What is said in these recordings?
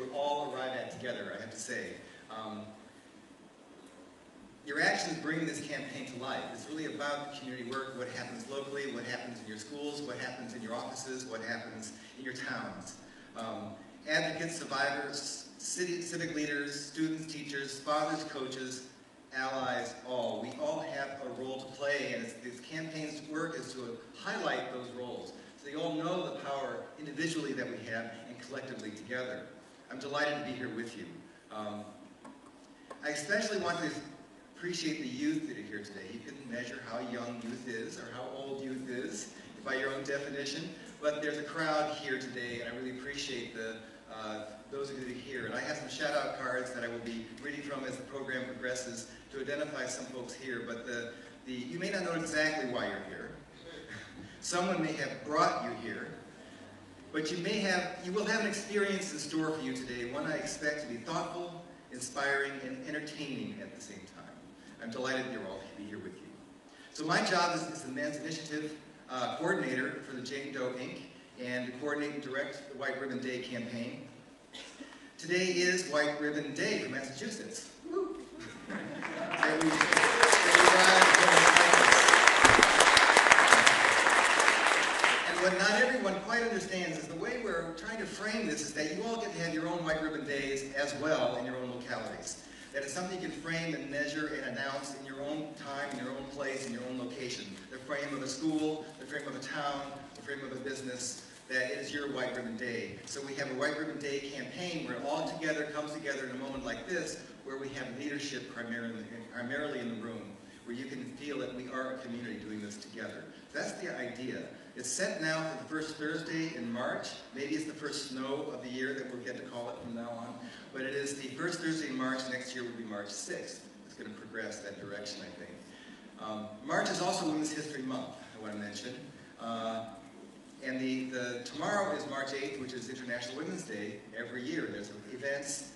we'll all arrive at together, I have to say. Your actions bring this campaign to life. It's really about community work, what happens locally, what happens in your schools, what happens in your offices, what happens in your towns. Advocates, survivors, civic leaders, students, teachers, fathers, coaches, allies, all. We all have a role to play, and this campaign's work is to highlight those roles, so you all know the power individually that we have and collectively together. I'm delighted to be here with you. I especially want to appreciate the youth that are here today. You can measure how young youth is or how old youth is by your own definition, but there's a crowd here today, and I really appreciate those of you that are here. And I have some shout-out cards that I will be reading from as the program progresses to identify some folks here, but you may not know exactly why you're here. Someone may have brought you here, but you will have an experience in store for you today, one I expect to be thoughtful, inspiring, and entertaining at the same time. I'm delighted that you're all to be here with you. So my job is the Men's Initiative Coordinator for the Jane Doe Inc. and to coordinate and direct the White Ribbon Day campaign. Today is White Ribbon Day for Massachusetts. Woo. And what not everyone quite understands is the way we're trying to frame this is that you all get to have your own White Ribbon Days as well in your own localities. That is something you can frame and measure and announce in your own time, in your own place, in your own location. The frame of a school, the frame of a town, the frame of a business, that is your White Ribbon Day. So we have a White Ribbon Day campaign where it all together comes together in a moment like this, where we have leadership primarily in the room, where you can feel that we are a community doing this together. That's the idea. It's set now for the first Thursday in March. Maybe it's the first snow of the year that we'll get to call it from now on. But it is the first Thursday in March. Next year will be March 6th. It's going to progress that direction, I think. March is also Women's History Month, I want to mention. And tomorrow is March 8th, which is International Women's Day every year. There's events,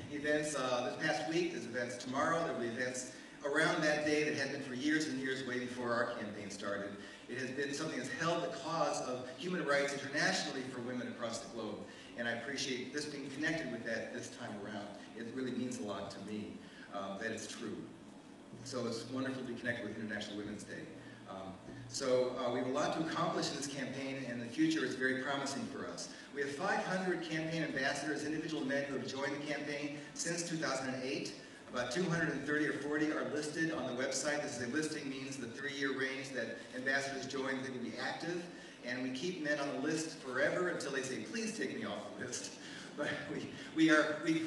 this past week, there's events tomorrow, there will be events around that day that have been for years and years, way before our campaign started. It has been something that's held the cause of human rights internationally for women across the globe. And I appreciate this being connected with that this time around. It really means a lot to me that it's true. So it's wonderful to be connected with International Women's Day. We have a lot to accomplish in this campaign, and the future is very promising for us. We have 500 campaign ambassadors, individual men who have joined the campaign since 2008. About 230 or 40 are listed on the website. This is a listing, means the 3-year range that ambassadors join, they will be active. And we keep men on the list forever until they say, please take me off the list. But we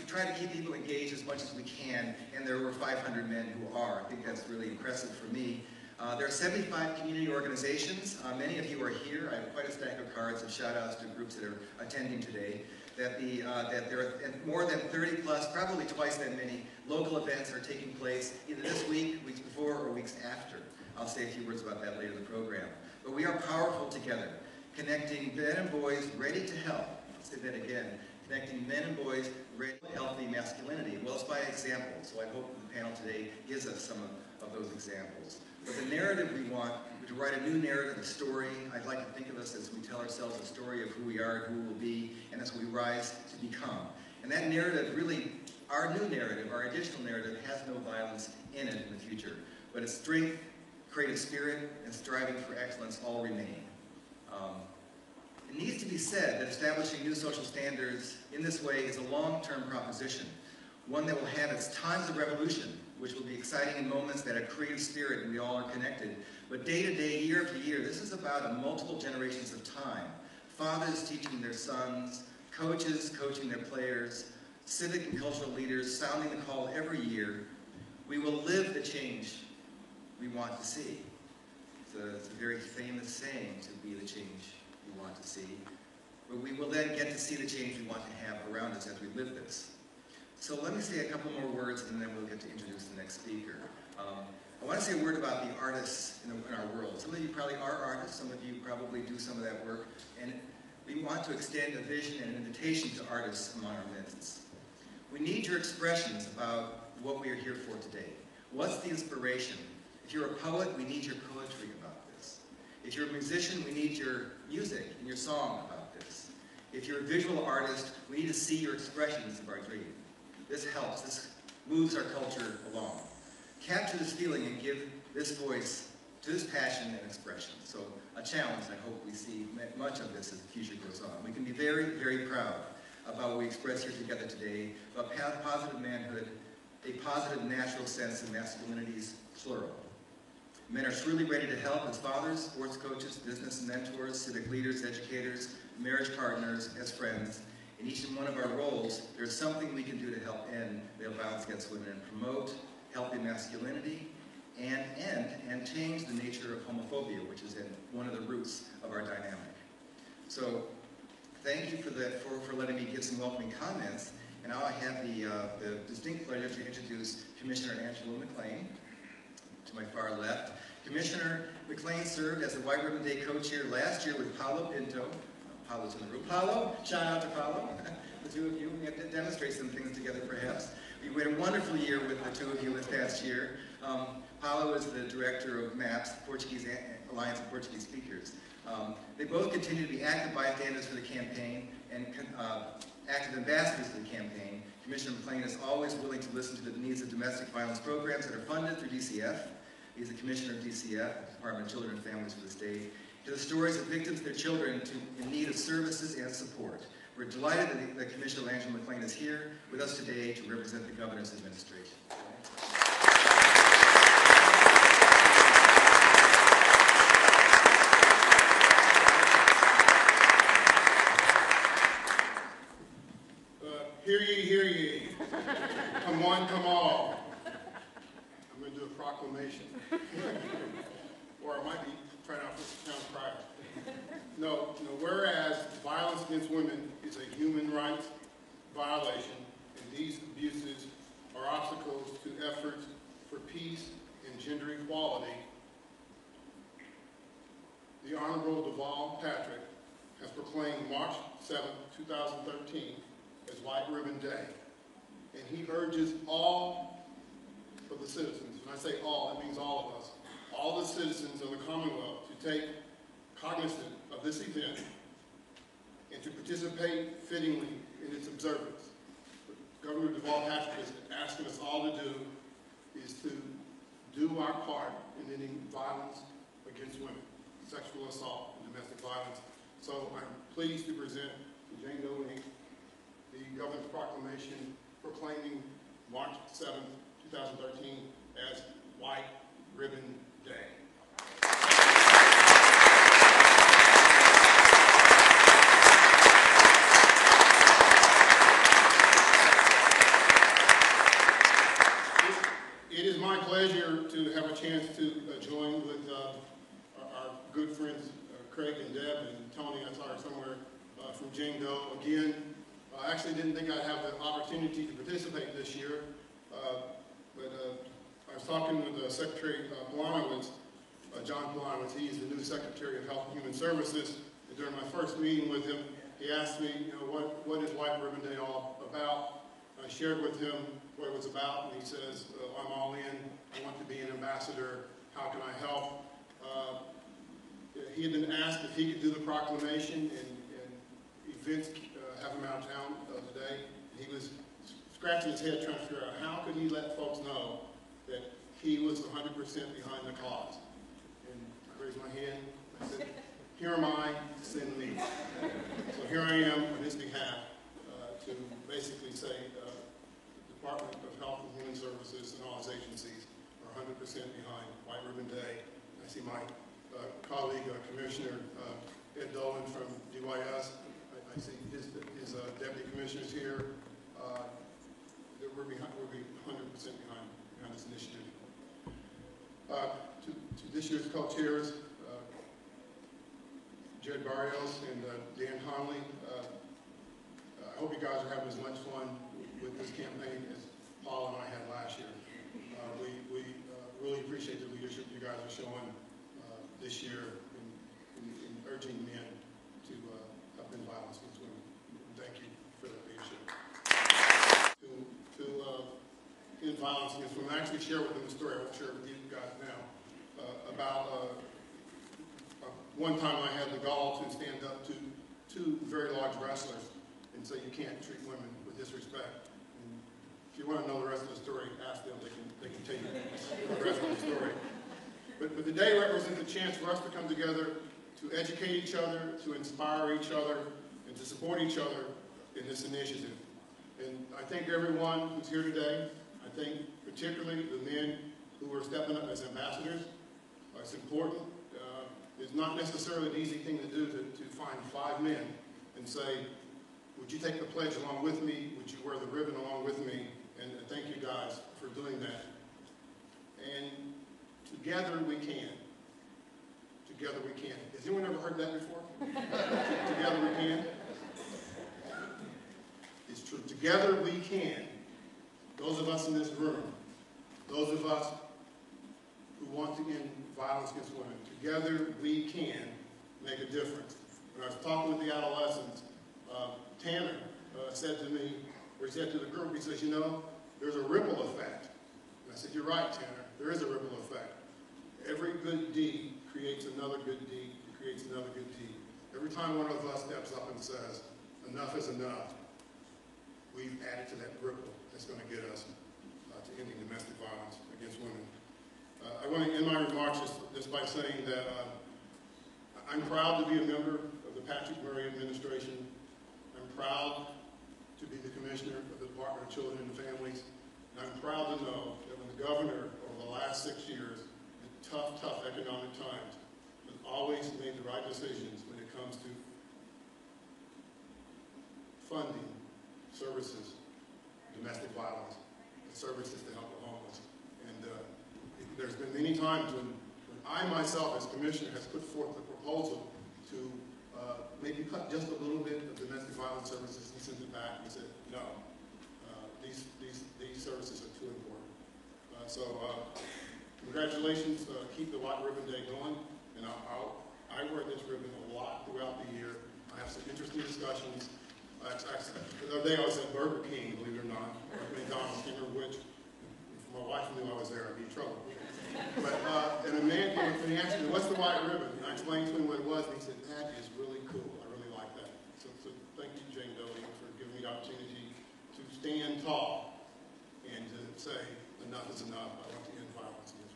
try to keep people engaged as much as we can, and there are over 500 men who are. I think that's really impressive for me. There are 75 community organizations. Many of you are here. I have quite a stack of cards and shout-outs to groups that are attending today. That there are more than 30 plus, probably twice that many, local events are taking place either this week, weeks before, or weeks after. I'll say a few words about that later in the program. But we are powerful together, connecting men and boys ready to help. I'll say that again. Connecting men and boys ready to healthy masculinity. Well, it's by example, so I hope the panel today gives us some of those examples. But the narrative we want, to write a new narrative, a story. I'd like to think of us as we tell ourselves a story of who we are and who we will be, and as we rise to become. And that narrative really, our new narrative, our additional narrative, has no violence in it in the future. But its strength, creative spirit, and striving for excellence all remain. It needs to be said that establishing new social standards in this way is a long-term proposition, one that will have its times of revolution, which will be exciting in moments that have creative spirit and we all are connected. But day to day, year after year, this is about multiple generations of time. Fathers teaching their sons, coaches coaching their players, civic and cultural leaders sounding the call every year. We will live the change we want to see. It's a very famous saying, to be the change we want to see. But we will then get to see the change we want to have around us as we live this. So let me say a couple more words, and then we'll get to introduce the next speaker. I want to say a word about the artists in our world. Some of you probably are artists. Some of you probably do some of that work. And we want to extend a vision and an invitation to artists among our midst. We need your expressions about what we are here for today. What's the inspiration? If you're a poet, we need your poetry about this. If you're a musician, we need your music and your song about this. If you're a visual artist, we need to see your expressions of our dream. This helps. This moves our culture along. Capture this feeling and give this voice to this passion and expression. So a challenge, I hope we see much of this as the future goes on. We can be very, very proud about what we express here together today, about positive manhood, a positive natural sense of masculinity's plural. Men are truly ready to help as fathers, sports coaches, business mentors, civic leaders, educators, marriage partners, as friends. In each and one of our roles, there's something we can do to help end male violence against women and promote healthy masculinity and end and change the nature of homophobia, which is one of the roots of our dynamic. So thank you for letting me give some welcoming comments. And now I have the distinct pleasure to introduce Commissioner Angelo McClain, to my far left. Commissioner McClain served as the White Ribbon Day co-chair last year with Paulo Pinto. Paulo's in the room. Paulo, shout out to Paulo. The two of you, we have to demonstrate some things together perhaps. We had a wonderful year with the two of you this past year. Paulo is the director of MAPS, Portuguese Alliance of Portuguese Speakers. They both continue to be active bystanders for the campaign and active ambassadors for the campaign. Commissioner McClain is always willing to listen to the needs of domestic violence programs that are funded through DCF. He's the commissioner of DCF, Department of Children and Families for the state, to the stories of victims and their children in need of services and support. We're delighted that Commissioner Angelo McClain is here with us today to represent the governor's administration. Hear ye. Come one, come all. I'm going to do a proclamation. Or I might be trying out for town crier. No, whereas violence against women is a human rights violation, and these abuses are obstacles to efforts for peace and gender equality, the Honorable Deval Patrick has proclaimed March 7, 2013 as White Ribbon Day, and he urges all of the citizens, when I say all, that means all of us, all the citizens of the Commonwealth to take cognizance of this event and to participate fittingly in its observance. What Governor Deval Patrick is asking us all to do is to do our part in ending violence against women, sexual assault and domestic violence. So I'm pleased to present to Jane Doe the Governor's Proclamation proclaiming March 7, 2013 as White Ribbon Day. It is my pleasure to have a chance to join with our good friends Craig and Deb and Tony, I saw her somewhere, from Jane Doe. Again, I actually didn't think I'd have the opportunity to participate this year, but I was talking with Secretary Blanowitz, John Blanowitz. He is the new Secretary of Health and Human Services. And during my first meeting with him, he asked me, what is White Ribbon Day all about? I shared with him what it was about, and he says, I'm all in. I want to be an ambassador. How can I help? He had been asked if he could do the proclamation and events have him out of town today. He was scratching his head trying to figure out how could he let folks know that he was 100% behind the cause. And I raised my hand. I said, here am I, send me. So here I am on his behalf to basically say the Department of Health and Human Services and all its agencies are 100% behind White Ribbon Day. I see my colleague, Commissioner Ed Dolan from DYS. I see his deputy commissioners here. We're 100% behind this initiative. To this year's co-chairs, Jared Barrios and Dan Conley, I hope you guys are having as much fun with this campaign as Paul and I had last year. We really appreciate the leadership you guys are showing this year in urging men to help end violence against women. Thank you for that leadership. To end violence against women, I actually share with them a story. I won't share it with you guys now about one time I had the gall to stand up to two very large wrestlers and say you can't treat women with disrespect. And if you want to know the rest of the story, ask them. They can tell you the rest of the story. But the day represents a chance for us to come together to educate each other, to inspire each other, and to support each other in this initiative. And I thank everyone who's here today. I thank particularly the men who are stepping up as ambassadors. It's important. It's not necessarily an easy thing to do to find 5 men and say, would you take the pledge along with me? Would you wear the ribbon along with me? And thank you guys for doing that. And together we can. Together we can. Has anyone ever heard that before? Together we can. It's true. Together we can. Those of us in this room, those of us who want to end violence against women, together we can make a difference. When I was talking with the adolescents, Tanner said to me, or he said to the group, he says, you know, there's a ripple effect. And I said, you're right, Tanner, there is a ripple effect. Every good deed creates another good deed, it creates another good deed. Every time one of us steps up and says, enough is enough, we've added to that ripple that's going to get us to ending domestic violence against women. I want to end my remarks just by saying that I'm proud to be a member of the Patrick Murray administration. I'm proud to be the commissioner of the Department of Children and Families. And I'm proud to know that when the governor over the last 6 years, in tough economic times, has always made the right decisions when it comes to funding services, domestic violence, and services to help the homeless. And there's been many times when I myself, as commissioner, has put forth the proposal to maybe cut just a little bit of domestic violence services. He sent it back and said, no, these services are too important. Congratulations, keep the White Ribbon Day going. And I wear this ribbon a lot throughout the year. I have some interesting discussions. The other day I was at Burger King, believe it or not, or McDonald's, can't remember which. If my wife knew I was there, I'd be in trouble. But, and a man came up to me and asked me, what's the white ribbon? And I explained to him what it was, and he said, that is really cool. I really like that. So thank you, Jane Doe, for giving me the opportunity to stand tall and to say, enough is enough. I want to end violence against